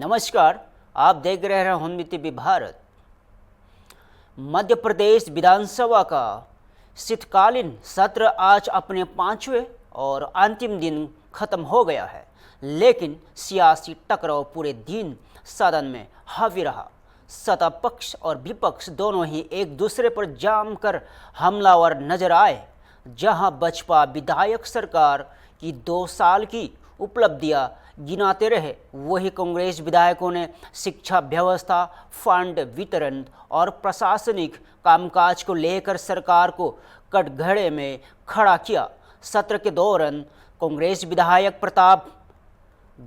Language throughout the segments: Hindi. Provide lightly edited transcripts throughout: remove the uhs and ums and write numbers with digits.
नमस्कार, आप देख रहे हैं हिंदी टीवी भारत। मध्य प्रदेश विधानसभा का शीतकालीन सत्र आज अपने 5वें और अंतिम दिन खत्म हो गया है, लेकिन सियासी टकराव पूरे दिन सदन में हावी रहा। सत्ता पक्ष और विपक्ष दोनों ही एक दूसरे पर जमकर हमलावर नजर आए। जहां बसपा विधायक सरकार की 2 साल की उपलब्धियां गिनाते रहे, वही कांग्रेस विधायकों ने शिक्षा व्यवस्था, फंड वितरण और प्रशासनिक कामकाज को लेकर सरकार को कटघरे में खड़ा किया। सत्र के दौरान कांग्रेस विधायक प्रताप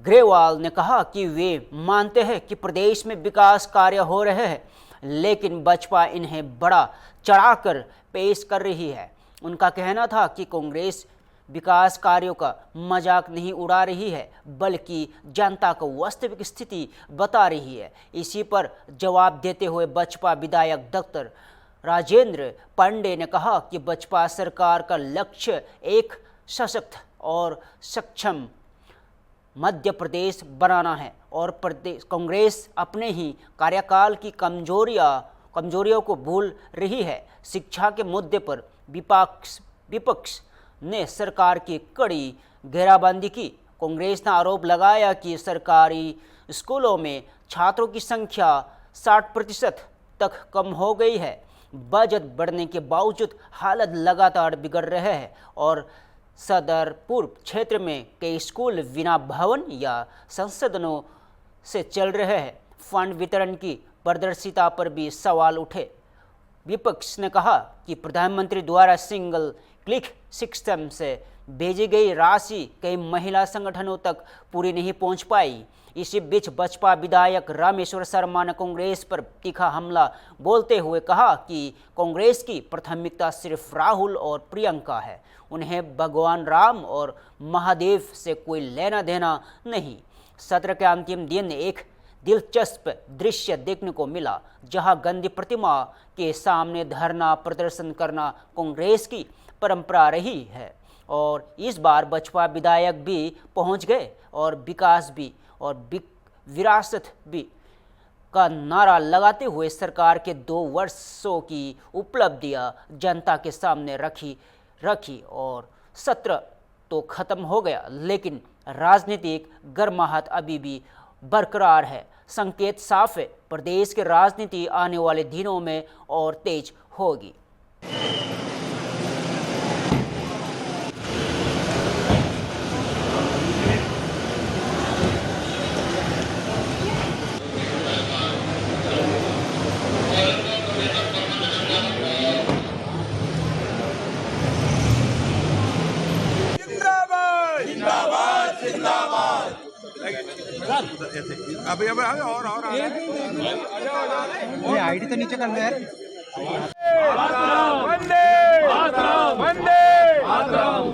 ग्रेवाल ने कहा कि वे मानते हैं कि प्रदेश में विकास कार्य हो रहे हैं, लेकिन बसपा इन्हें बड़ा चढ़ाकर पेश कर रही है। उनका कहना था कि कांग्रेस विकास कार्यों का मजाक नहीं उड़ा रही है, बल्कि जनता को वास्तविक स्थिति बता रही है। इसी पर जवाब देते हुए बसपा विधायक डॉक्टर राजेंद्र पांडे ने कहा कि बसपा सरकार का लक्ष्य एक सशक्त और सक्षम मध्य प्रदेश बनाना है और कांग्रेस अपने ही कार्यकाल की कमजोरियों को भूल रही है। शिक्षा के मुद्दे पर विपक्ष ने सरकार की कड़ी घेराबंदी की। कांग्रेस ने आरोप लगाया कि सरकारी स्कूलों में छात्रों की संख्या 60% तक कम हो गई है। बजट बढ़ने के बावजूद हालत लगातार बिगड़ रहे हैं और सदरपुर क्षेत्र में कई स्कूल बिना भवन या संसाधनों से चल रहे हैं। फंड वितरण की पारदर्शिता पर भी सवाल उठे। विपक्ष ने कहा कि प्रधानमंत्री द्वारा सिंगल क्लिक सिस्टम से भेजी गई राशि कई महिला संगठनों तक पूरी नहीं पहुंच पाई। इसी बीच बसपा विधायक रामेश्वर शर्मा ने कांग्रेस पर तीखा हमला बोलते हुए कहा कि कांग्रेस की प्राथमिकता सिर्फ राहुल और प्रियंका है। उन्हें भगवान राम और महादेव से कोई लेना देना नहीं। सत्र के अंतिम दिन एक दिलचस्प दृश्य देखने को मिला, जहां गांधी प्रतिमा के सामने धरना प्रदर्शन करना कांग्रेस की परंपरा रही है और इस बार बसपा विधायक भी पहुंच गए और विकास भी और विरासत भी का नारा लगाते हुए सरकार के 2 वर्षों की उपलब्धियां जनता के सामने रखी और सत्र तो खत्म हो गया, लेकिन राजनीतिक गर्माहट अभी भी बरकरार है। संकेत साफ है, प्रदेश की राजनीति आने वाले दिनों में और तेज होगी। अभी और ये आईडी तो नीचे कर लो यार। वंदे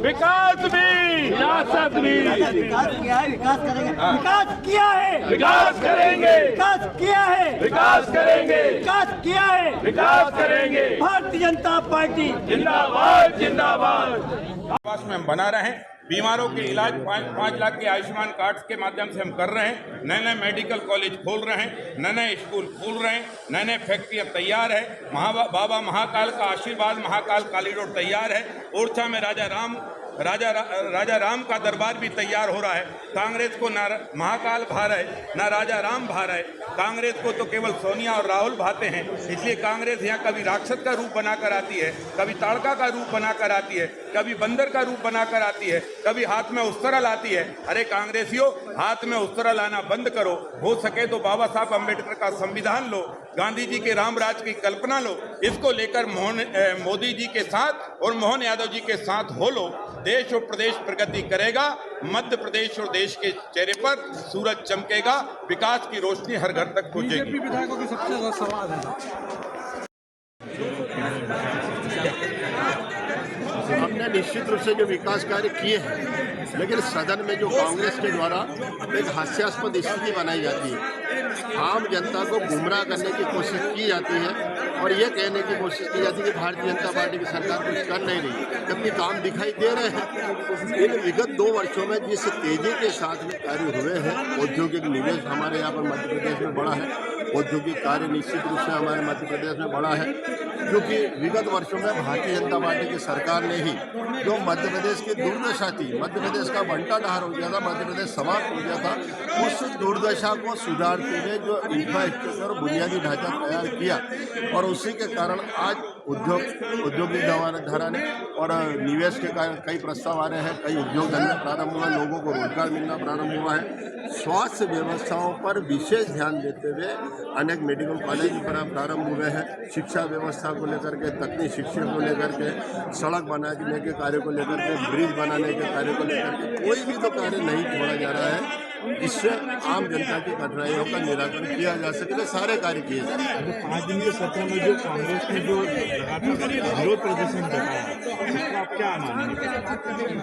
विकास भी विरासत भी। विकास किया है, विकास करेंगे। विकास किया है, विकास करेंगे। विकास किया है, विकास करेंगे। विकास किया है, विकास करेंगे। भारतीय जनता पार्टी जिंदाबाद जिंदाबाद। विकास में हम बना रहे। बीमारों के इलाज 5 लाख के आयुष्मान कार्ड के माध्यम से हम कर रहे हैं। नए नए मेडिकल कॉलेज खोल रहे हैं, नए नए स्कूल खोल रहे हैं, नए नए फैक्ट्रियाँ तैयार है। बाबा महाकाल का आशीर्वाद, महाकाल कॉरिडोर तैयार है। ओरछा में राजा राम का दरबार भी तैयार हो रहा है। कांग्रेस को ना महाकाल भा रहा है, ना राजा राम भा रहा है। कांग्रेस को तो केवल सोनिया और राहुल भाते हैं। इसलिए कांग्रेस यहाँ कभी राक्षस का रूप बनाकर आती है, कभी ताड़का का रूप बनाकर आती है, कभी बंदर का रूप बनाकर आती है, कभी हाथ में उस्तरा लाती है। अरे कांग्रेसियों, हाथ में उस्तरा लाना बंद करो। हो सके तो बाबा साहब अम्बेडकर का संविधान लो, गांधी जी के रामराज की कल्पना लो। इसको लेकर मोदी जी के साथ और मोहन यादव जी के साथ हो लो। देश और प्रदेश प्रगति करेगा। मध्य प्रदेश और देश के चेहरे पर सूरज चमकेगा। विकास की रोशनी हर घर तक पहुंचेगी। बीजेपी विधायकों की सबसे ज्यादा सवाल है। हमने निश्चित रूप से जो विकास कार्य किए हैं लेकिन सदन में जो कांग्रेस के द्वारा एक हास्यास्पद स्थिति बनाई जाती है, आम जनता को गुमराह करने की कोशिश की जाती है और ये कहने की कोशिश की जाती है कि भारतीय जनता पार्टी की सरकार कुछ कर नहीं रही, जबकि काम दिखाई दे रहे हैं। इन विगत 2 वर्षों में जिस तेजी के साथ में कार्य हुए हैं, औद्योगिक निवेश हमारे यहाँ पर मध्य प्रदेश में बढ़ा है, औद्योगिक कार्य निश्चित रूप से हमारे मध्य प्रदेश में बढ़ा है, क्योंकि विगत वर्षों में भारतीय जनता पार्टी की सरकार ने ही जो मध्य प्रदेश की दुर्दशा थी, मध्य प्रदेश का बंटा ढार हो गया था, मध्य प्रदेश समाप्त हो गया था, उस दुर्दशा को सुधारते हुए जो इंफ्रास्ट्रक्चर और बुनियादी ढांचा तैयार किया और उसी के कारण आज औद्योगिक घराने और निवेश के कई प्रस्ताव आ रहे हैं, कई उद्योग धंधे प्रारंभ हुए, लोगों को रोजगार मिलना प्रारंभ हुआ है। स्वास्थ्य व्यवस्थाओं पर विशेष ध्यान देते हुए अनेक मेडिकल कॉलेज प्रारंभ हुए हैं, शिक्षा व्यवस्था को लेकर के, तकनीक शिक्षा को लेकर के, सड़क बनाने के कार्य को लेकर के, ब्रिज बनाने के कार्य को लेकर के कोई भी तो कार्य नहीं छोड़ा जा रहा है जिससे आम जनता की कठिनाइयों का निराकरण किया जा सके, सारे कार्य किए जा रहे हैं। 5 दिन के सत्र में जो कांग्रेस ने जो विरोध प्रदर्शन दिखाया, उसका आप क्या मानेंगे?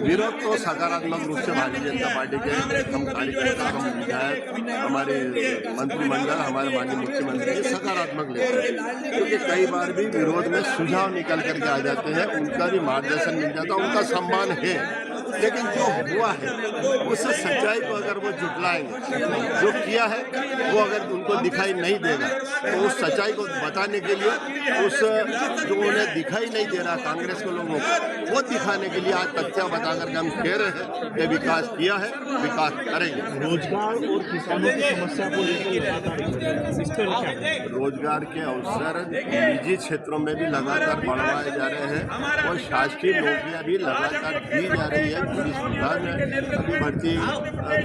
विरोध तो सकारात्मक रूप से भारतीय जनता पार्टी के हम कार्यकर्ता, हम विधायक, हमारे मंत्रिमंडल, हमारे माननीय मुख्यमंत्री जी सकारात्मक लेते हैं, क्योंकि कई बार भी विरोध में सुझाव निकल करके आ जाते हैं, उनका भी मार्गदर्शन मिल जाता है, उनका सम्मान है। लेकिन जो हुआ है उस सच्चाई को अगर वो जुटलाएंगे, जो किया है वो अगर उनको दिखाई नहीं देगा, तो उस सच्चाई को बताने के लिए उस जो उन्हें दिखाई नहीं दे रहा कांग्रेस के लोगों को, वो दिखाने के लिए आज तथ्य बताकर हम कह रहे हैं कि विकास किया है, विकास करेंगे। रोजगार और किसानों की समस्या को लेकर रोजगार के अवसर निजी क्षेत्रों में भी लगातार बढ़वाए जा रहे हैं और शासकीय नौकरियां भी लगातार दी जा रही है, पुलिस विभाग में अभी भर्ती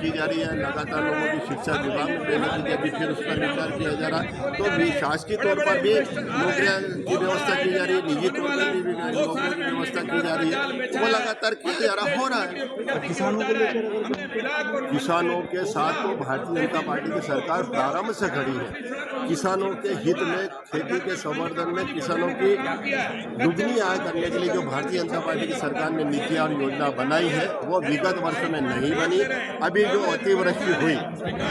की जा रही है, लगातार लोगों की शिक्षा विभाग में देने की जाती है, फिर उस पर विचार किया जा रहा है, तो भी शासकीय तौर पर भी नौकरियां की व्यवस्था की जा रही है, निजी तौर पर भी नौकरियों की व्यवस्था की जा रही है, तो वो लगातार किया जा रहा हो रहा है। किसानों को लेकर किसानों के साथ तो भारतीय जनता पार्टी की सरकार प्रारंभ से खड़ी है। किसानों के हित में, खेती के संवर्धन में, किसानों की दुगनी आय करने के लिए जो भारतीय जनता पार्टी की सरकार ने नीति और योजना बनाई है, वो विगत वर्षों में नहीं बनी। अभी जो अतिवृष्टि हुई,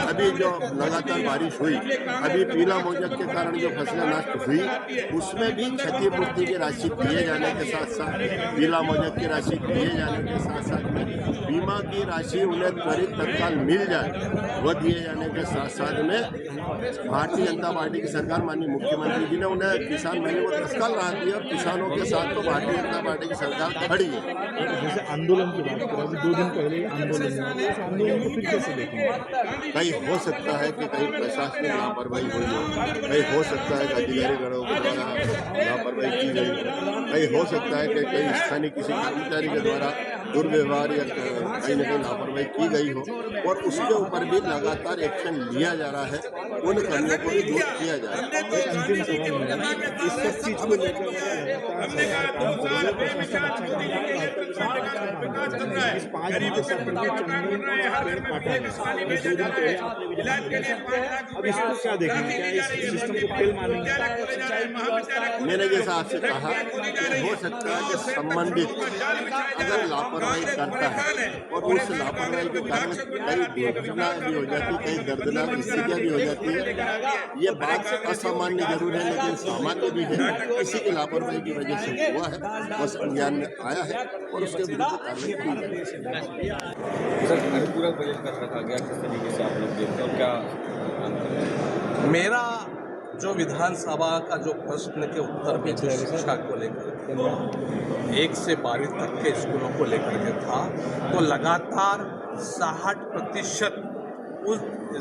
अभी जो लगातार बारिश हुई, अभी पीला मोजक के कारण जो फसलें नष्ट हुई, उसमें भी क्षतिपूर्ति की राशि दिए जाने के साथ साथ, पीला मोजक की राशि दिए जाने के साथ साथ में बीमा की राशि उन्हें त्वरित तत्काल मिल जाए, वह दिए जाने के साथ साथ में भारतीय जनता पार्टी की सरकार, माननीय मुख्यमंत्री जी ने उन्हें किसान मेले को तत्काल राहत दी और किसानों के साथ तो भारतीय जनता पार्टी की सरकार खड़ी है। जैसे आंदोलन की बात करें, अभी 2 दिन पहले आंदोलन हुआ, उस आंदोलन को फिर कैसे देखेंगे? कहीं हो सकता है कि कहीं प्रशासनिक लापरवाही हुई हो, कहीं हो सकता है कि अधिकारीगणों के द्वारा लापरवाही की गई हो, कहीं हो सकता है कि कहीं स्थानीय किसी कर्मचारी के द्वारा दुर्व्यवहार या कहीं न कहीं लापरवाही की गई हो, और उसके ऊपर भी लगातार एक्शन लिया जा रहा है, उन कर्मियों को भी दूर किया जा रहा है। अंतिम सवाल मेरा, इस सब चीज को लेकर सरकार काम कर रही है, प्रशासन अच्छा काम कर रहा है, इस 5 दिन के सत्र में चंदन का पेड़ काटा है, 2 दिन पहले आपने भी अब इसको क्या देखेंगे? क्या इस सिस्टम को फेल मानेंगे? मैंने जैसा आपसे कहा, हो सकता है कि संबंधित अगर लापरवाही करता है और उस लापरवाही के कारण कई दुर्घटनाएं भी हो जाती, कई दर्दनाक स्थितियाँ भी हो जाती है। ये बात असामान्य जरूर है, लेकिन सामान्य भी है। किसी की लापरवाही की वजह से हुआ है, वो संज्ञान में आया है और उसके विरुद्ध कार्रवाई की जाएगी। सर, पूरा बजट कर रखा गया, किस तरीके से आप लोग देखते हैं और क्या? मेरा जो विधानसभा का जो प्रश्न के उत्तर में जो शिक्षा को लेकर 1 से 12 तक के स्कूलों को लेकर के था, तो लगातार 60% उस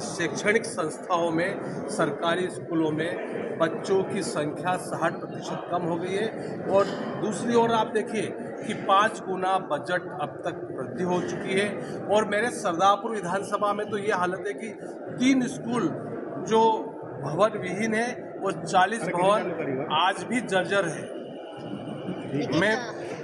शैक्षणिक संस्थाओं में, सरकारी स्कूलों में बच्चों की संख्या 60% कम हो गई है। और दूसरी ओर आप देखिए कि 5 गुना बजट अब तक वृद्धि हो चुकी है। और मेरे सरदारपुर विधानसभा में तो ये हालत है कि 3 स्कूल जो भवन विहीन है, वो 40 भवन आज भी जर्जर है। मैं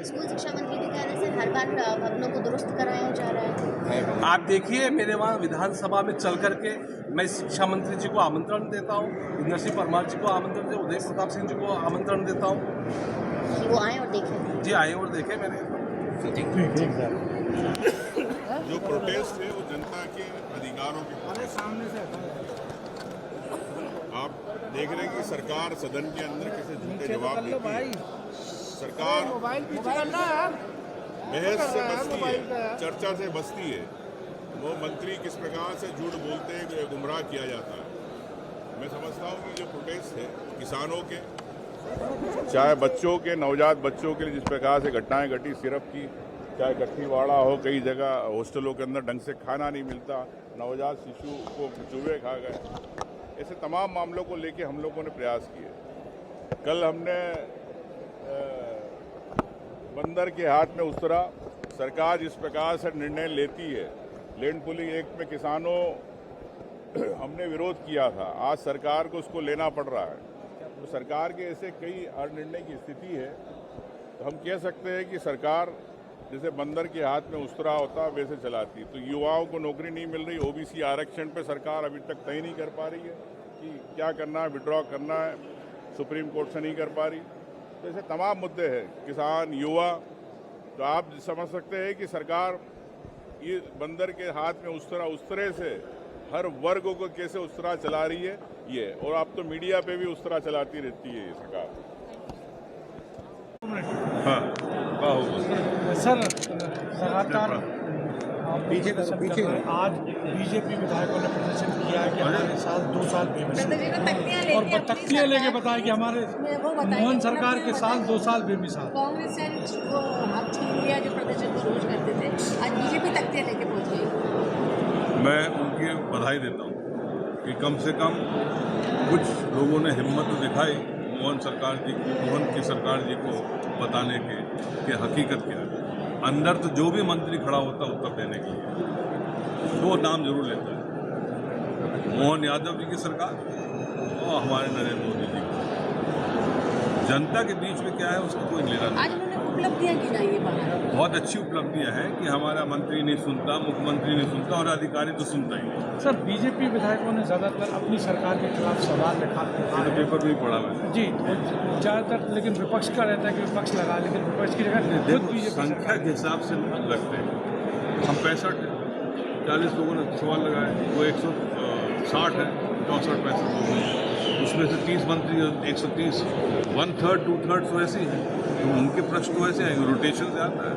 स्कूल शिक्षा मंत्री के कहने से हर बार भवनों को दुरुस्त कराया जा रहा है। आप देखिए, मेरे वहाँ विधानसभा में चल करके मैं शिक्षा मंत्री जी को आमंत्रण देता हूँ, इंद्र सिंह परमार जी को आमंत्रण देता हूँ, उदय प्रताप सिंह जी को आमंत्रण देता हूँ वो आए और देखें। जी आए और देखें मेरे। ठीक है। जो प्रोटेस्ट है वो जनता के अधिकारों के सामने से आप देख रहे हैं कि सरकार सदन के अंदर कैसे झूठे जवाब देती है। सरकार बहस से बचती है, चर्चा से बचती है। वो मंत्री किस प्रकार से झूठ बोलते हैं, गुमराह किया जाता है। मैं समझता हूँ कि जो प्रोटेस्ट है किसानों के, चाहे बच्चों के, नवजात बच्चों के लिए जिस प्रकार से घटनाएं घटी सिरप की, चाहे गठरीवाड़ा हो, कई जगह हॉस्टलों के अंदर ढंग से खाना नहीं मिलता, नवजात शिशु को चूहे खा गए, ऐसे तमाम मामलों को लेके हम लोगों ने प्रयास किए। कल हमने बंदर के हाथ में उतरा, सरकार जिस प्रकार से निर्णय लेती है, लैंड पूलिंग एक्ट में किसानों हमने विरोध किया था, आज सरकार को उसको लेना पड़ रहा है। तो सरकार के ऐसे कई निर्णय की स्थिति है, तो हम कह सकते हैं कि सरकार जैसे बंदर के हाथ में उस्तरा होता वैसे चलाती। तो युवाओं को नौकरी नहीं मिल रही, ओबीसी आरक्षण पे सरकार अभी तक तय नहीं कर पा रही है कि क्या करना है, विड्रॉ करना है, सुप्रीम कोर्ट से नहीं कर पा रही। तो ऐसे तमाम मुद्दे हैं, किसान, युवा। तो आप समझ सकते हैं कि सरकार ये बंदर के हाथ में उस्तरे से हर वर्ग को कैसे उस्तरा चला रही है ये, और आप तो मीडिया पे भी उस्तरा चलाती रहती है ये सरकार। हाँ, सर लगातार पीछे आज बीजेपी विधायकों ने प्रदर्शन किया है कि हमारे साथ 2 साल बेमिसाल, और तख्तियाँ लेके बताया कि हमारे मोहन सरकार के साथ 2 साल बेमिसाल। कांग्रेस से वो हाथ छीन लिया जो प्रदर्शन को रोज करते थे, आज बीजेपी तख्तियाँ लेके पहुंच गई। मैं उनकी बधाई देता हूँ कि कम से कम कुछ लोगों ने हिम्मत दिखाई मोहन की सरकार जी को बताने के कि हकीकत क्या है। अंदर तो जो भी मंत्री खड़ा होता है उत्तर देने के लिए 2 नाम जरूर लेता है, मोहन यादव जी की सरकार और हमारे नरेंद्र मोदी जी की। जनता के बीच में क्या है उसका कोई लेना नहीं। आज उन्होंने उपलब्धियां गिनाई बाहर, बहुत अच्छी उपलब्धियां हैं कि हमारा मंत्री नहीं सुनता, मुख्यमंत्री नहीं सुनता और अधिकारी तो सुनता ही नहीं। सर बीजेपी विधायकों ने ज़्यादातर अपनी सरकार के खिलाफ सवाल रखा तो पेपर भी पढ़ा मैंने जी, ज़्यादातर, लेकिन विपक्ष का रहता है कि विपक्ष लगा, लेकिन विपक्ष की जगह देखो संख्या के हिसाब से लगते हैं। हम 40 लोगों ने सवाल लगाए, वो 160 है, 64 65 लोग हैं, उसमें से 30 मंत्री 130, 1/3 2/3 तो ऐसे ही हैं, तो उनके प्रश्न तो ऐसे हैं, रोटेशन से आता है।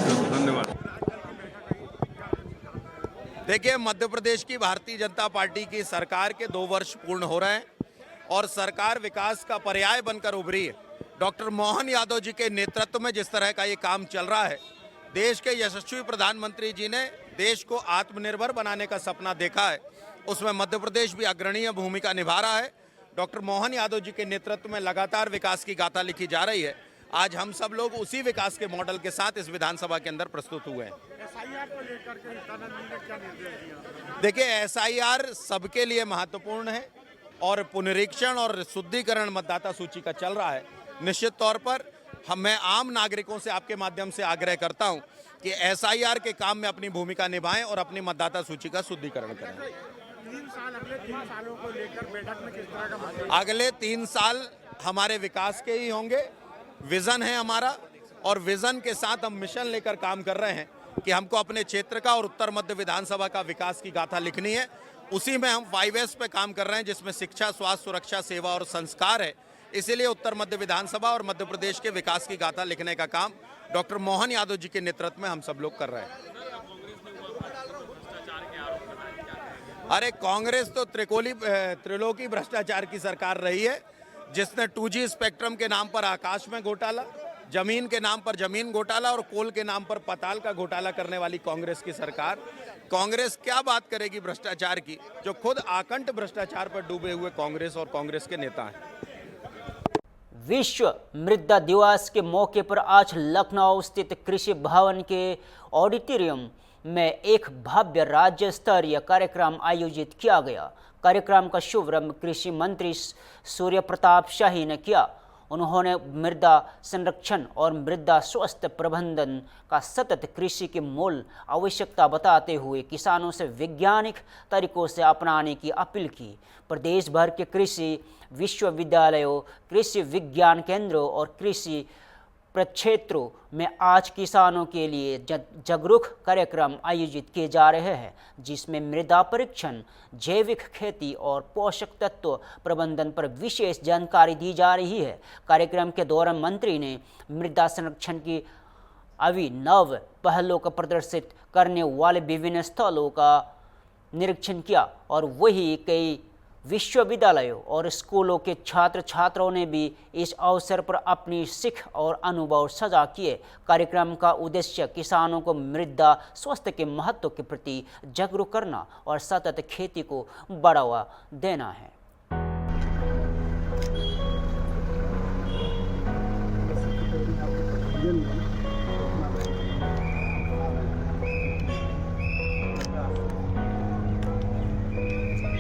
तो धन्यवाद। देखिए, मध्य प्रदेश की भारतीय जनता पार्टी की सरकार के 2 वर्ष पूर्ण हो रहे हैं और सरकार विकास का पर्याय बनकर उभरी है। डॉक्टर मोहन यादव जी के नेतृत्व में जिस तरह का ये काम चल रहा है, देश के यशस्वी प्रधानमंत्री जी ने देश को आत्मनिर्भर बनाने का सपना देखा है, उसमें मध्य प्रदेश भी अग्रणीय भूमिका निभा रहा है। डॉक्टर मोहन यादव जी के नेतृत्व में लगातार विकास की गाथा लिखी जा रही है। आज हम सब लोग उसी विकास के मॉडल के साथ इस विधानसभा के अंदर प्रस्तुत हुए हैं। देखिए, एसआईआर सबके लिए महत्वपूर्ण है और पुनरीक्षण और शुद्धिकरण मतदाता सूची का चल रहा है। निश्चित तौर पर मैं आम नागरिकों से आपके माध्यम से आग्रह करता हूं कि एसआईआर के काम में अपनी भूमिका निभाएं और अपनी मतदाता सूची का शुद्धिकरण करें। अगले 3 सालों को लेकर बैठक में किस तरह का अगले 3 साल हमारे विकास के ही होंगे। विजन है हमारा और विजन के साथ हम मिशन लेकर काम कर रहे हैं कि हमको अपने क्षेत्र का और उत्तर मध्य विधानसभा का विकास की गाथा लिखनी है। उसी में हम 5S पे काम कर रहे हैं, जिसमें शिक्षा, स्वास्थ्य, सुरक्षा, सेवा और संस्कार है। इसीलिए उत्तर मध्य विधानसभा और मध्य प्रदेश के विकास की गाथा लिखने का काम डॉक्टर मोहन यादव जी के नेतृत्व में हम सब लोग कर रहे हैं। अरे कांग्रेस तो त्रिलोकी भ्रष्टाचार की सरकार रही है, जिसने 2G स्पेक्ट्रम के नाम पर आकाश में घोटाला, जमीन के नाम पर जमीन घोटाला और कोल के नाम पर पताल का घोटाला करने वाली कांग्रेस की सरकार। कांग्रेस क्या बात करेगी भ्रष्टाचार की, जो खुद आकंठ भ्रष्टाचार पर डूबे हुए कांग्रेस और कांग्रेस के नेता हैं। विश्व मृदा दिवस के मौके पर आज लखनऊ स्थित कृषि भवन के ऑडिटोरियम में एक भव्य राज्य स्तरीय कार्यक्रम आयोजित किया गया। कार्यक्रम का शुभारंभ कृषि मंत्री सूर्य प्रताप शाही ने किया। उन्होंने मृदा संरक्षण और मृदा स्वास्थ्य प्रबंधन का सतत कृषि की मूल आवश्यकता बताते हुए किसानों से वैज्ञानिक तरीकों से अपनाने की अपील की। प्रदेश भर के कृषि विश्वविद्यालयों, कृषि विज्ञान केंद्रों और कृषि प्रक्षेत्रों में आज किसानों के लिए जागरूक कार्यक्रम आयोजित किए जा रहे हैं, जिसमें मृदा परीक्षण, जैविक खेती और पोषक तत्व प्रबंधन पर विशेष जानकारी दी जा रही है। कार्यक्रम के दौरान मंत्री ने मृदा संरक्षण की अभिनव पहलों को प्रदर्शित करने वाले विभिन्न स्थलों का निरीक्षण किया और वही कई विश्वविद्यालयों और स्कूलों के छात्र छात्राओं ने भी इस अवसर पर अपनी सीख और अनुभव साझा किए। कार्यक्रम का उद्देश्य किसानों को मृदा स्वास्थ्य के महत्व के प्रति जागरूक करना और सतत खेती को बढ़ावा देना है।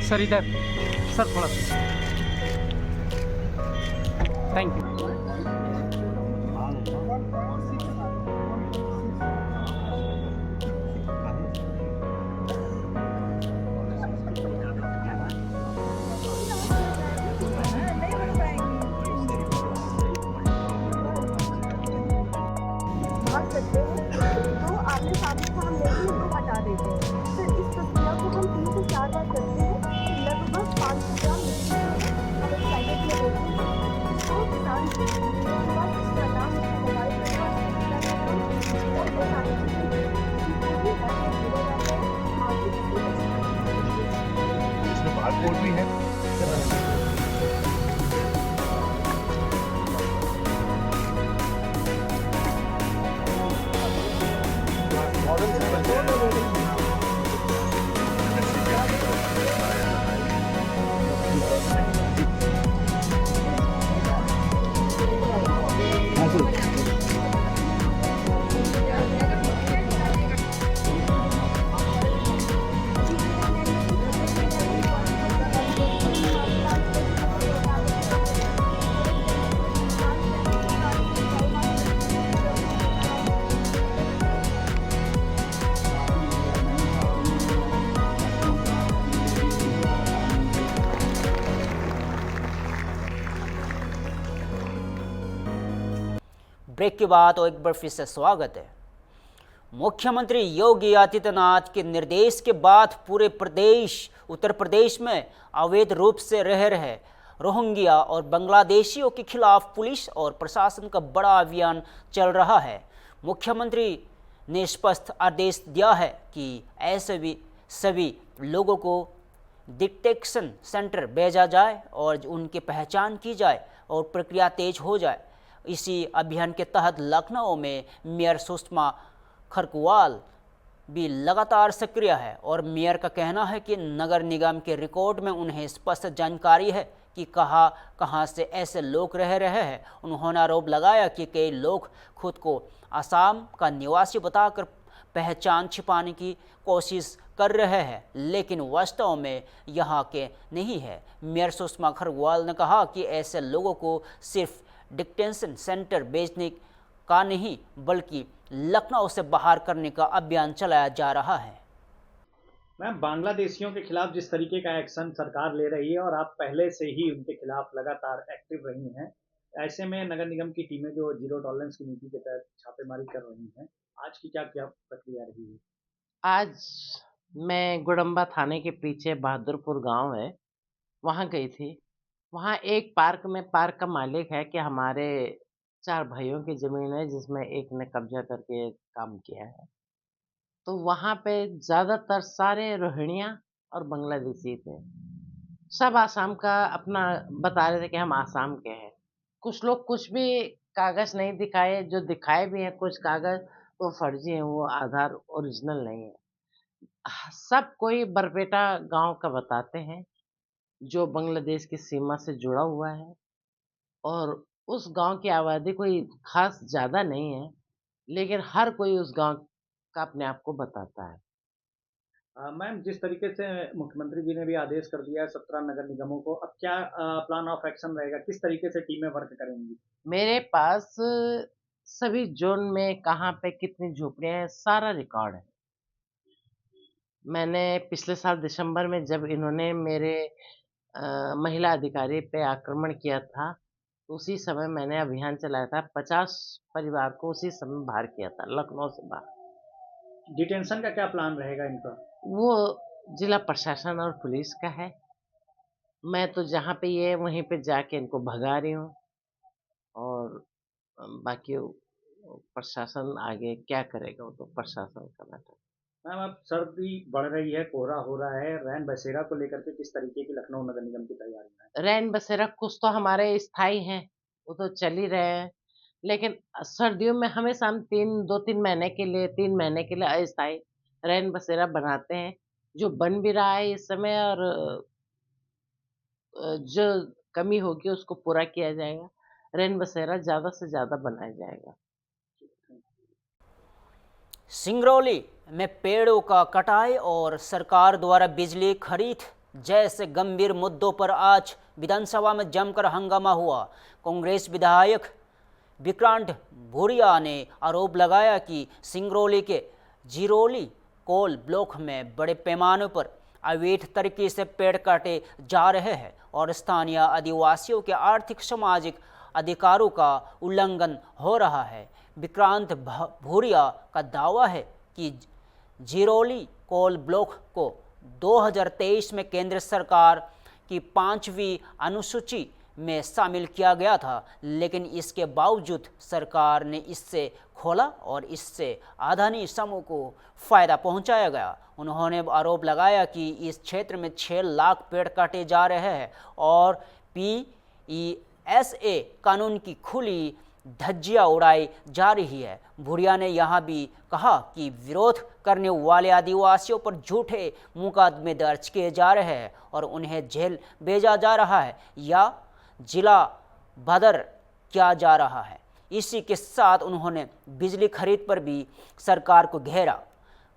सर इधर सर थोड़ा सा थैंक यू। तो आमने सामने को हम लेते हैं तो हटा देते हैं। फिर इस प्रक्रिया को हम 3 से 4 बार करते हैं। लगभग 500 ग्राम मिट्टी हम एक पैकेट में लेते हैं। इसको किसान के बाद इसका नाम उसका मोबाइल नंबर और बताने के लिए इसको भी घर में भेजा जाता है। आगे इसमें बारकोड भी है। ब्रेक के बाद और एक बार फिर से स्वागत है। मुख्यमंत्री योगी आदित्यनाथ के निर्देश के बाद पूरे उत्तर प्रदेश में अवैध रूप से रह रहे रोहिंग्या और बांग्लादेशियों के खिलाफ पुलिस और प्रशासन का बड़ा अभियान चल रहा है। मुख्यमंत्री ने स्पष्ट आदेश दिया है कि ऐसे भी सभी लोगों को डिटेक्शन सेंटर भेजा जाए और उनकी पहचान की जाए और प्रक्रिया तेज हो जाए। इसी अभियान के तहत लखनऊ में मेयर सुषमा खरकवाल भी लगातार सक्रिय है और मेयर का कहना है कि नगर निगम के रिकॉर्ड में उन्हें स्पष्ट जानकारी है कि कहाँ से ऐसे लोग रह रहे हैं। उन्होंने आरोप लगाया कि कई लोग खुद को असम का निवासी बताकर पहचान छिपाने की कोशिश कर रहे हैं, लेकिन वास्तव में यहाँ के नहीं है। मेयर सुषमा खरकवाल ने कहा कि ऐसे लोगों को सिर्फ डिटेंशन सेंटर भेजने का नहीं बल्कि लखनऊ से बाहर करने का अभियान चलाया जा रहा है। मैम, बांग्लादेशियों के खिलाफ जिस तरीके का एक्शन सरकार ले रही है और आप पहले से ही उनके खिलाफ लगातार एक्टिव रही हैं, ऐसे में नगर निगम की टीमें जो जीरो टॉलरेंस की नीति के तहत छापेमारी कर रही हैं, आज की क्या क्या प्रक्रिया रही है? आज मैं गुडम्बा थाने के पीछे बहादुरपुर गांव है, वहां गई थी। वहाँ एक पार्क का मालिक है कि हमारे 4 भाइयों की ज़मीन है जिसमें एक ने कब्जा करके काम किया है। तो वहाँ पे ज़्यादातर सारे रोहिंग्या और बांग्लादेशी थे। सब आसाम का अपना बता रहे थे कि हम आसाम के हैं। कुछ लोग कुछ भी कागज़ नहीं दिखाए, जो दिखाए भी हैं कुछ कागज़ वो फर्जी हैं, वो आधार ओरिजिनल नहीं है। सब कोई बरपेटा गांव का बताते हैं जो बांग्लादेश की सीमा से जुड़ा हुआ है और उस गांव की आबादी कोई खास ज़्यादा नहीं है, लेकिन हर कोई उस गांव का अपने आप को बताता है। मैम, जिस तरीके से मुख्यमंत्री जी ने भी आदेश कर दिया है 17 नगर निगमों को, अब क्या प्लान ऑफ एक्शन रहेगा? किस तरीके से टीमें वर्क करेंगी? मेरे पास सभी जोन में कहाँ पे कितनी झोपड़ियाँ हैं सारा रिकॉर्ड है। मैंने पिछले साल दिसंबर में जब इन्होंने मेरे महिला अधिकारी पे आक्रमण किया था उसी समय मैंने अभियान चलाया था, 50 परिवार को उसी समय बाहर किया था, लखनऊ से बाहर। डिटेंशन का क्या प्लान रहेगा इनका? वो जिला प्रशासन और पुलिस का है। मैं तो जहाँ पे ये वहीं पे जाके इनको भगा रही हूँ, और बाकी प्रशासन आगे क्या करेगा वो तो प्रशासन का मैटर। मैम, अब सर्दी बढ़ रही है, कोहरा हो रहा है, रैन बसेरा को लेकर के किस तरीके की लखनऊ नगर निगम की तैयारियां हैं? रैन बसेरा कुछ तो हमारे स्थायी हैं, वो तो चल ही रहे हैं, लेकिन सर्दियों में हमेशा हम 2-3 महीने के लिए 3 महीने के लिए अस्थायी रैन बसेरा बनाते हैं, जो बन भी रहा है इस समय, और जो कमी होगी उसको पूरा किया जाएगा। रैन बसेरा ज़्यादा से ज़्यादा बनाया जाएगा। सिंगरौली में पेड़ों का कटाई और सरकार द्वारा बिजली खरीद जैसे गंभीर मुद्दों पर आज विधानसभा में जमकर हंगामा हुआ। कांग्रेस विधायक विक्रांत भूरिया ने आरोप लगाया कि सिंगरौली के जिरोली कोल ब्लॉक में बड़े पैमाने पर अवैध तरीके से पेड़ काटे जा रहे हैं और स्थानीय आदिवासियों के आर्थिक सामाजिक अधिकारों का उल्लंघन हो रहा है। विक्रांत भूरिया का दावा है कि जिरोली कोल ब्लॉक को 2023 में केंद्र सरकार की 5वीं अनुसूची में शामिल किया गया था, लेकिन इसके बावजूद सरकार ने इससे खोला और इससे अदानी समूह को फायदा पहुंचाया गया। उन्होंने आरोप लगाया कि इस क्षेत्र में 6 लाख पेड़ काटे जा रहे हैं और PESA कानून की खुली धज्जियां उड़ाई जा रही है। भूरिया ने यहां भी कहा कि विरोध करने वाले आदिवासियों पर झूठे मुकदमे दर्ज किए जा रहे हैं और उन्हें जेल भेजा जा रहा है या जिला बदर किया जा रहा है। इसी के साथ उन्होंने बिजली खरीद पर भी सरकार को घेरा।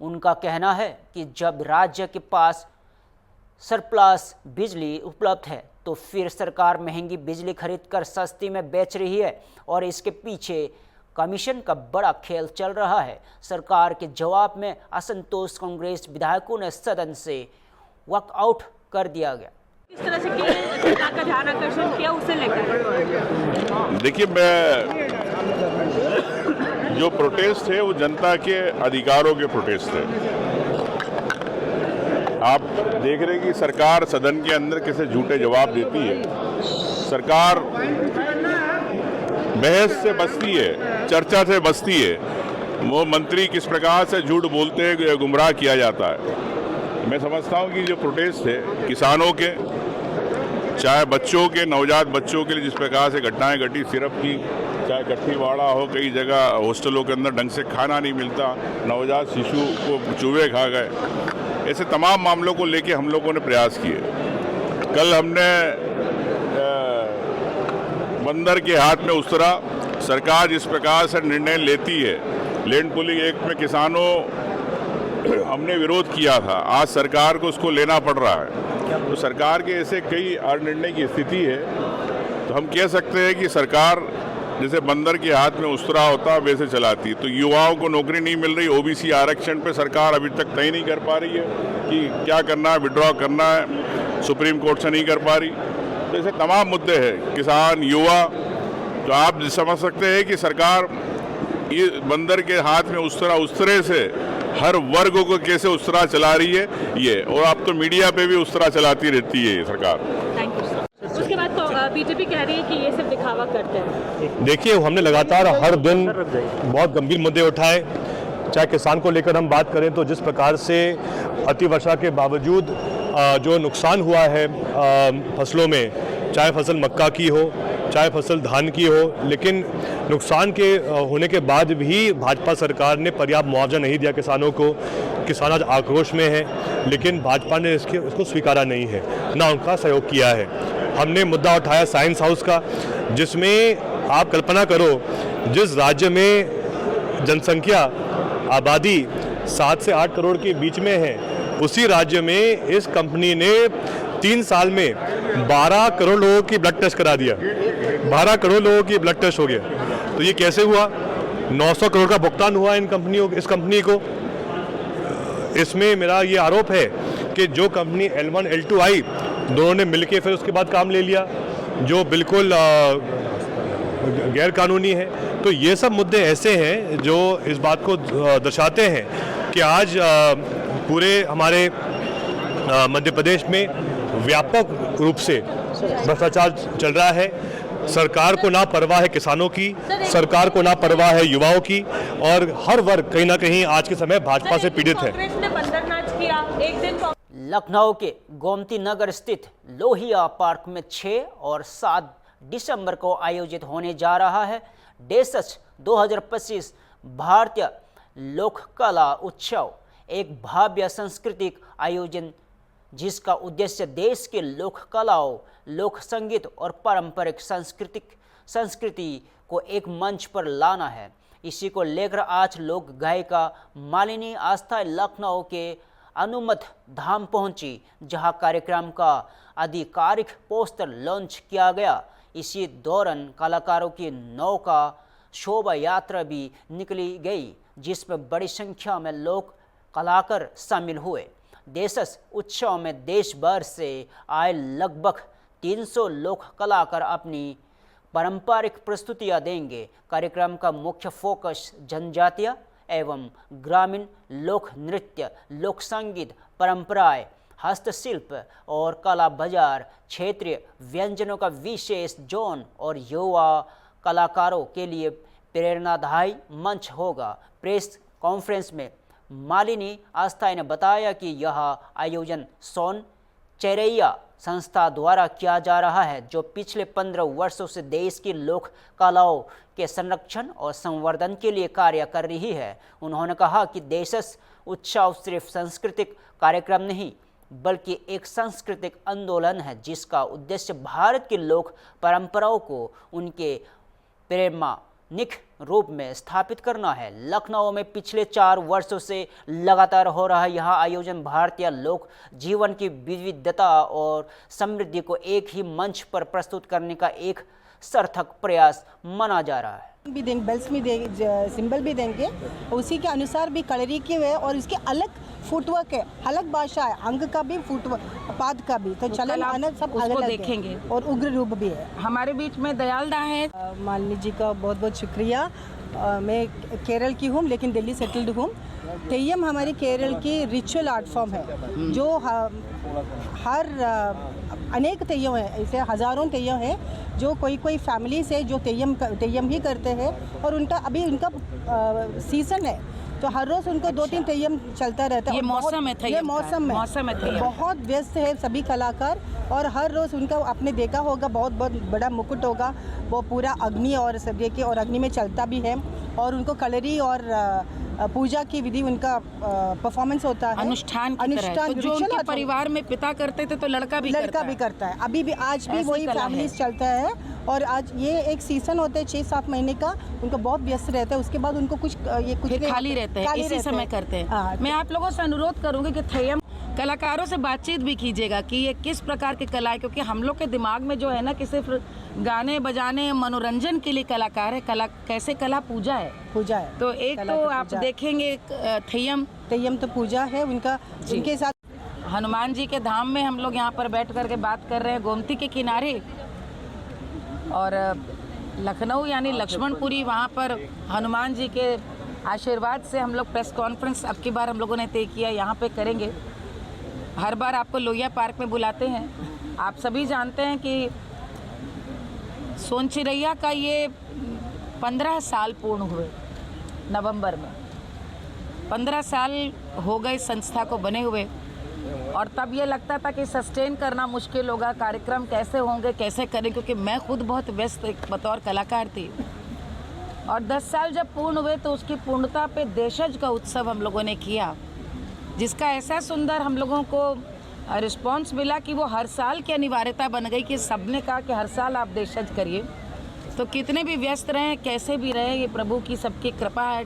उनका कहना है कि जब राज्य के पास सरप्लस बिजली उपलब्ध है तो फिर सरकार महंगी बिजली खरीद कर सस्ती में बेच रही है और इसके पीछे कमीशन का बड़ा खेल चल रहा है। सरकार के जवाब में असंतोष कांग्रेस विधायकों ने सदन से वॉकआउट कर दिया गया। किस तरह से सरकार का ध्यान आकर्षण किया उसे लेकर? देखिए, मैं जो प्रोटेस्ट है वो जनता के अधिकारों के प्रोटेस्ट है। आप देख रहे हैं कि सरकार सदन के अंदर कैसे झूठे जवाब देती है। सरकार बहस से बचती है, चर्चा से बचती है। वो मंत्री किस प्रकार से झूठ बोलते हैं, गुमराह किया जाता है। मैं समझता हूँ कि जो प्रोटेस्ट है किसानों के, चाहे बच्चों के, नवजात बच्चों के लिए जिस प्रकार से घटनाएं घटी, सिरप की, चाहे कट्ठीवाड़ा हो, कई जगह हॉस्टलों के अंदर ढंग से खाना नहीं मिलता, नवजात शिशु को चूहे खा गए, ऐसे तमाम मामलों को लेके हम लोगों ने प्रयास किए। कल हमने बंदर के हाथ में उतरा, सरकार जिस प्रकार से निर्णय लेती है, लैंड पूलिंग एक्ट में किसानों हमने विरोध किया था, आज सरकार को उसको लेना पड़ रहा है। तो सरकार के ऐसे कई अनिर्णय की स्थिति है, तो हम कह सकते हैं कि सरकार जैसे बंदर के हाथ में उस्तरा होता वैसे चलाती। तो युवाओं को नौकरी नहीं मिल रही, ओबीसी आरक्षण पे सरकार अभी तक तय नहीं कर पा रही है कि क्या करना है, विड्रॉ करना है, सुप्रीम कोर्ट से नहीं कर पा रही। तो ऐसे तमाम मुद्दे हैं, किसान, युवा, तो आप समझ सकते हैं कि सरकार ये बंदर के हाथ में उस्तरे से हर वर्ग को कैसे उस्तरा चला रही है ये, और आप तो मीडिया पे भी उस्तरा चलाती रहती है ये सरकार। Thank you. उसके बाद तो बीजेपी कह रही है कि ये सिर्फ दिखावा करते हैं। देखिए, हमने लगातार हर दिन बहुत गंभीर मुद्दे उठाए। चाहे किसान को लेकर हम बात करें तो जिस प्रकार से अतिवर्षा के बावजूद जो नुकसान हुआ है फसलों में, चाहे फसल मक्का की हो, चाहे फसल धान की हो, लेकिन नुकसान के होने के बाद भी भाजपा सरकार ने पर्याप्त मुआवजा नहीं दिया किसानों को। किसान आज आक्रोश में है, लेकिन भाजपा ने इसको स्वीकारा नहीं है, ना उनका सहयोग किया है। हमने मुद्दा उठाया साइंस हाउस का, जिसमें आप कल्पना करो, जिस राज्य में जनसंख्या, आबादी 7 से 8 करोड़ के बीच में है, उसी राज्य में इस कंपनी ने 3 साल में 12 करोड़ लोगों की ब्लड टेस्ट करा दिया। 12 करोड़ लोगों की ब्लड टेस्ट हो गया। तो ये कैसे हुआ? 900 करोड़ का भुगतान हुआ इस कंपनी को। इसमें मेरा ये आरोप है कि जो कंपनी L1 L2 आई, दोनों ने मिलके फिर उसके बाद काम ले लिया, जो बिल्कुल गैर कानूनी है। तो ये सब मुद्दे ऐसे हैं जो इस बात को दर्शाते हैं कि आज पूरे हमारे मध्य प्रदेश में व्यापक रूप से भ्रष्टाचार चल रहा है। सरकार को ना परवाह है किसानों की, सरकार को ना परवाह है युवाओं की, और हर वर्ग कहीं ना कहीं आज के समय भाजपा से पीड़ित है। लखनऊ के गोमती नगर स्थित लोहिया पार्क में 6 और 7 दिसंबर को आयोजित होने जा रहा है डेसच 2025 भारतीय लोक कला उत्सव, एक भव्य सांस्कृतिक आयोजन जिसका उद्देश्य देश के लोक कलाओं, लोक संगीत और पारंपरिक संस्कृति को एक मंच पर लाना है। इसी को लेकर आज लोक गायिका मालिनी आस्था लखनऊ के अनुमत धाम पहुंची, जहां कार्यक्रम का आधिकारिक पोस्टर लॉन्च किया गया। इसी दौरान कलाकारों की नौका शोभा यात्रा भी निकली गई, जिसमें बड़ी संख्या में लोक कलाकार शामिल हुए। देशज उत्सव में देश भर से आए लगभग 300 लोक कलाकार अपनी पारंपरिक प्रस्तुतियां देंगे। कार्यक्रम का मुख्य फोकस जनजातीय एवं ग्रामीण लोक नृत्य, लोक संगीत, परंपराएं, हस्तशिल्प और कला बाजार, क्षेत्रीय व्यंजनों का विशेष जोन और युवा कलाकारों के लिए प्रेरणादायी मंच होगा। प्रेस कॉन्फ्रेंस में मालिनी आस्था ने बताया कि यह आयोजन सोन चेरैया संस्था द्वारा किया जा रहा है, जो पिछले 15 वर्षों से देश की लोक कलाओं के संरक्षण और संवर्धन के लिए कार्य कर रही है। उन्होंने कहा कि देशज उत्सव सिर्फ सांस्कृतिक कार्यक्रम नहीं बल्कि एक सांस्कृतिक आंदोलन है, जिसका उद्देश्य भारत की लोक परंपराओं को उनके प्रेरणानिक रूप में स्थापित करना है। लखनऊ में पिछले 4 वर्षों से लगातार हो रहा यह आयोजन भारतीय लोक जीवन की विविधता और समृद्धि को एक ही मंच पर प्रस्तुत करने का एक सार्थक प्रयास माना जा रहा है। भी देंगे, बेल्स भी देंगे, सिंबल भी देंगे, उसी के अनुसार भी कलरी के हुए और उसके अलग फुटवर्क है, अलग भाषा है, अंग का भी फुटवर्क, पाद का भी, तो चलन अलग सब अलग देखेंगे है। और उग्र रूप भी है। हमारे बीच में दयालदा है। मालिनी जी का बहुत बहुत शुक्रिया। मैं केरल की हूँ लेकिन दिल्ली सेटल्ड हूँ। तेयम हमारी केरल की रिचुअल आर्ट फॉर्म है, जो हर अनेक तेयम है, ऐसे हज़ारों तेयम है जो कोई फैमिली से जो तेयम ही करते हैं, और उनका अभी उनका सीज़न है, तो हर रोज़ उनको 2-3 तेयम चलता रहता है। ये मौसम है, ये मौसम है, बहुत व्यस्त है सभी कलाकार, और हर रोज़ उनका आपने देखा होगा बहुत बड़ा मुकुट होगा, वो पूरा अग्नि और सब्जे के और अग्नि में चलता भी है, और उनको कलरी और पूजा की विधि उनका परफॉर्मेंस होता है, अनुष्ठान तो जो उनके परिवार में पिता करते थे तो लड़का भी करता है। अभी भी आज भी वही फैमिलीज चलता है, और आज ये एक सीजन होता है 6-7 महीने का, उनको बहुत व्यस्त रहता है, उसके बाद उनको कुछ खाली रहते हैं, इसी समय करते हैं। मैं आप लोगों से अनुरोध करूँगी कि थेयम कलाकारों से बातचीत भी कीजिएगा कि ये किस प्रकार की कला है, क्योंकि हम लोग के दिमाग में जो है ना कि सिर्फ गाने बजाने मनोरंजन के लिए कलाकार है, कैसे कला पूजा है। तो एक तो आप देखेंगे थेयम तो पूजा है उनका, उनके साथ हनुमान जी के धाम में हम लोग यहाँ पर बैठ करके बात कर रहे हैं, गोमती के किनारे, और लखनऊ यानी लक्ष्मणपुरी, वहाँ पर हनुमान जी के आशीर्वाद से हम लोग प्रेस कॉन्फ्रेंस अब की बार हम लोगों ने तय किया यहाँ पे करेंगे। हर बार आपको लोहिया पार्क में बुलाते हैं। आप सभी जानते हैं कि सोन चिरैया का ये 15 साल पूर्ण हुए नवंबर में। 15 साल हो गए संस्था को बने हुए, और तब ये लगता था कि सस्टेन करना मुश्किल होगा, कार्यक्रम कैसे होंगे, कैसे करें, क्योंकि मैं खुद बहुत व्यस्त एक बतौर कलाकार थी। और 10 साल जब पूर्ण हुए तो उसकी पूर्णता पे देशज का उत्सव हम लोगों ने किया, जिसका ऐसा सुंदर हम लोगों को रिस्पॉन्स मिला कि वो हर साल की अनिवार्यता बन गई कि सबने कहा कि हर साल आप देशज करिए। तो कितने भी व्यस्त रहें, कैसे भी रहें, ये प्रभु की सबकी कृपा है,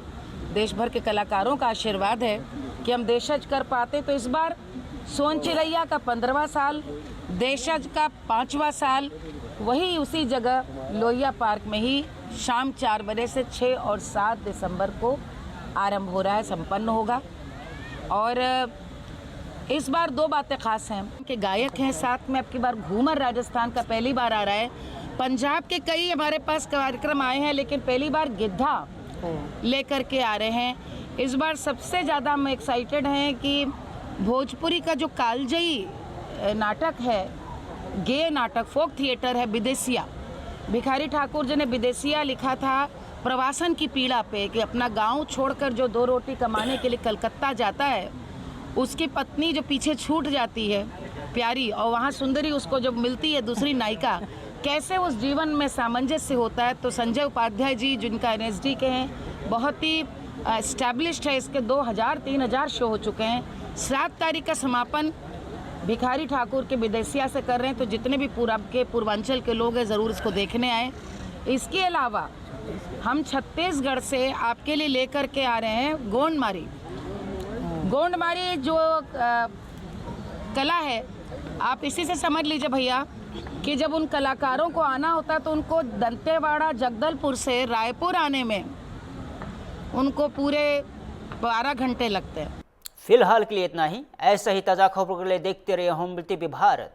देश भर के कलाकारों का आशीर्वाद है कि हम देशज कर पाते। तो इस बार सोन चिरैया का 15वां साल, देशज का 5वां साल, वही उसी जगह लोहिया पार्क में ही शाम 4 बजे से 6 और 7 दिसंबर को आरंभ हो रहा है, संपन्न होगा। और इस बार 2 बातें खास हैं कि गायक हैं, साथ में अब की बार घूमर राजस्थान का पहली बार आ रहा है। पंजाब के कई हमारे पास कार्यक्रम आए हैं, लेकिन पहली बार गिद्धा लेकर के आ रहे हैं। इस बार सबसे ज़्यादा हम एक्साइटेड हैं कि भोजपुरी का जो कालजयी नाटक है, गे नाटक, फोक थिएटर है विदेशिया। भिखारी ठाकुर जी ने विदेशिया लिखा था प्रवासन की पीड़ा पे, कि अपना गांव छोड़कर जो 2 रोटी कमाने के लिए कलकत्ता जाता है, उसकी पत्नी जो पीछे छूट जाती है प्यारी, और वहाँ सुंदरी उसको जब मिलती है दूसरी नायिका, कैसे उस जीवन में सामंजस्य होता है। तो संजय उपाध्याय जी, जिनका NSD के हैं, बहुत ही एस्टैब्लिश्ड है, इसके 2000-3000 शो हो चुके हैं। 7 तारीख का समापन भिखारी ठाकुर के विदेशिया से कर रहे हैं, तो जितने भी पूर्वांचल के लोग हैं ज़रूर इसको देखने आए। इसके अलावा हम छत्तीसगढ़ से आपके लिए लेकर के आ रहे हैं गोंडमारी। गोंडमारी जो कला है, आप इसी से समझ लीजिए भैया कि जब उन कलाकारों को आना होता है तो उनको दंतेवाड़ा जगदलपुर से रायपुर आने में उनको पूरे 12 घंटे लगते हैं। फिलहाल के लिए इतना ही। ऐसा ही ताज़ा खबरों के लिए देखते रहिए होम टीवी भारत।